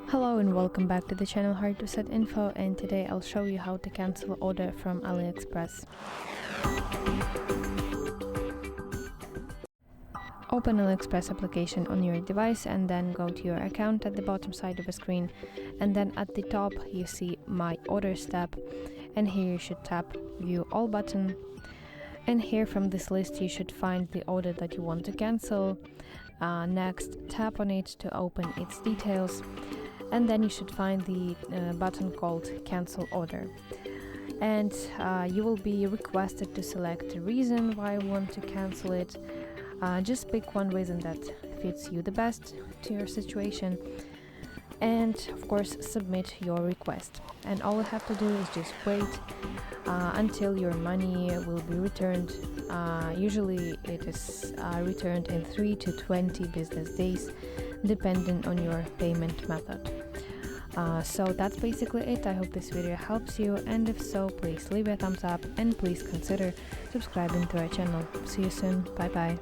Hello and welcome back to the channel HardReset.Info, and today I'll show you how to cancel order from AliExpress. Open AliExpress application on your device and then go to your account at the bottom side of the screen, and then at the top you see My Orders tab, and here you should tap View All button, and here from this list you should find the order that you want to cancel. Next, tap on it to open its details, and then you should find the button called Cancel Order, and you will be requested to select a reason why you want to cancel it. Just pick one reason that fits you the best to your situation, and of course submit your request, and all you have to do is just wait until your money will be returned. Usually it is returned in 3 to 20 business days depending on your payment method. So that's basically it. I hope this video helps you, and if so, please leave a thumbs up and please consider subscribing to our channel. See you soon. Bye bye.